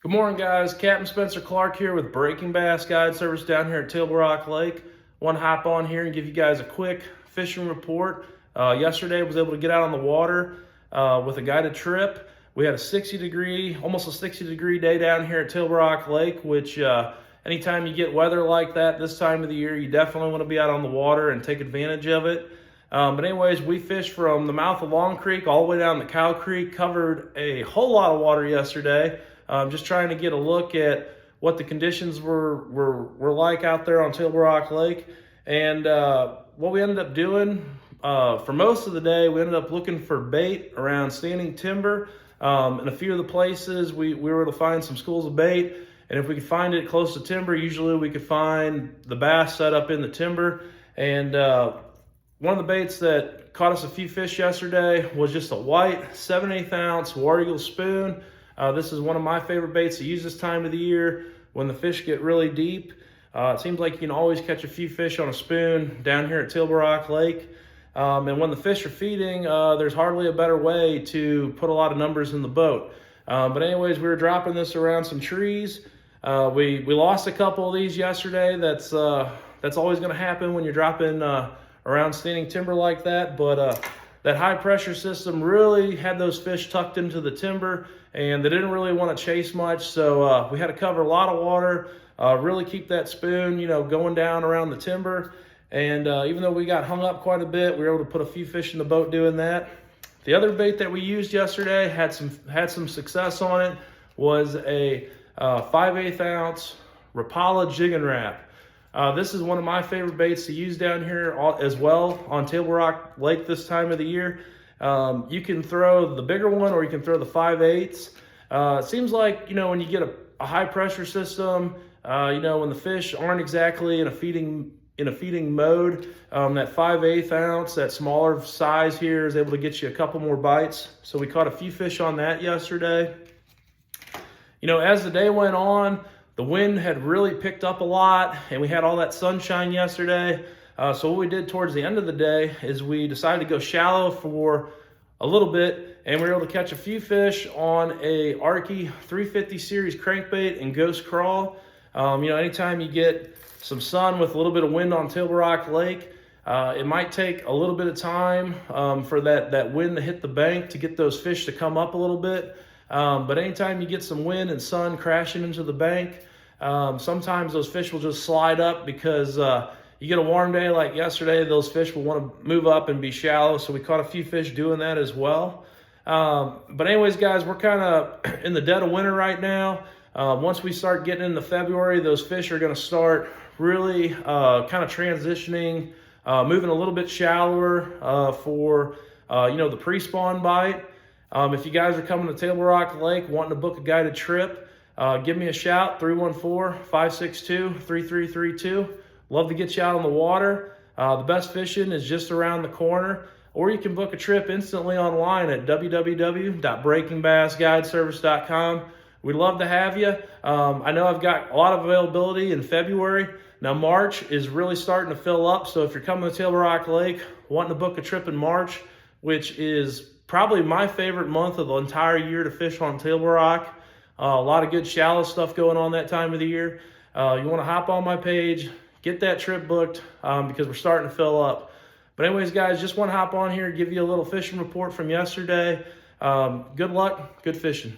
Good morning, guys. Captain Spencer Clark here with Breaking Bass Guide Service down here at Table Rock Lake. Want to hop on here and give you guys a quick fishing report. Yesterday, I was able to get out on the water with a guided trip. We had almost a 60 degree day down here at Table Rock Lake, which anytime you get weather like that this time of the year, you definitely want to be out on the water and take advantage of it. But anyways, we fished from the mouth of Long Creek all the way down to Cow Creek, covered a whole lot of water yesterday. Just trying to get a look at what the conditions were like out there on Table Rock Lake. And what we ended up doing for most of the day, we ended up looking for bait around standing timber. In a few of the places, we were able to find some schools of bait. And if we could find it close to timber, usually we could find the bass set up in the timber. And one of the baits that caught us a few fish yesterday was just a white 7/8 ounce War Eagle spoon. This is one of my favorite baits to use this time of the year when the fish get really deep. It seems like you can always catch a few fish on a spoon down here at Table Rock Lake. And when the fish are feeding, there's hardly a better way to put a lot of numbers in the boat. But anyways, we were dropping this around some trees. We lost a couple of these yesterday. That's always going to happen when you're dropping around standing timber like that. But that high pressure system really had those fish tucked into the timber, and they didn't really want to chase much. So we had to cover a lot of water, really keep that spoon, going down around the timber. And even though we got hung up quite a bit, we were able to put a few fish in the boat doing that. The other bait that we used yesterday had some success on it, was a 5/8 ounce Rapala Jig and Wrap. This is one of my favorite baits to use down here as well on Table Rock Lake this time of the year. You can throw the bigger one or you can throw the 5/8. It seems like, when you get a high pressure system, when the fish aren't exactly in a feeding mode, that 5/8 ounce, that smaller size here, is able to get you a couple more bites. So we caught a few fish on that yesterday. As the day went on, the wind had really picked up a lot, and we had all that sunshine yesterday. So what we did towards the end of the day is we decided to go shallow for a little bit, and we were able to catch a few fish on a Arky 350 series crankbait and ghost crawl. Anytime you get some sun with a little bit of wind on Table Rock Lake, it might take a little bit of time for that wind to hit the bank to get those fish to come up a little bit. But anytime you get some wind and sun crashing into the bank, sometimes those fish will just slide up because you get a warm day like yesterday, those fish will want to move up and be shallow. So we caught a few fish doing that as well. But anyways, guys, we're kind of in the dead of winter right now. Once we start getting into February, those fish are going to start really kind of transitioning, moving a little bit shallower for the pre-spawn bite. If you guys are coming to Table Rock Lake wanting to book a guided trip, give me a shout, 314-562-3332. Love to get you out on the water. The best fishing is just around the corner, or you can book a trip instantly online at www.breakingbassguideservice.com. We'd love to have you. I know I've got a lot of availability in February. Now March is really starting to fill up, so if you're coming to Table Rock Lake wanting to book a trip in March, which is probably my favorite month of the entire year to fish on Table Rock. A lot of good shallow stuff going on that time of the year. You want to hop on my page, get that trip booked because we're starting to fill up. But anyways, guys, just want to hop on here and give you a little fishing report from yesterday. Good luck, good fishing.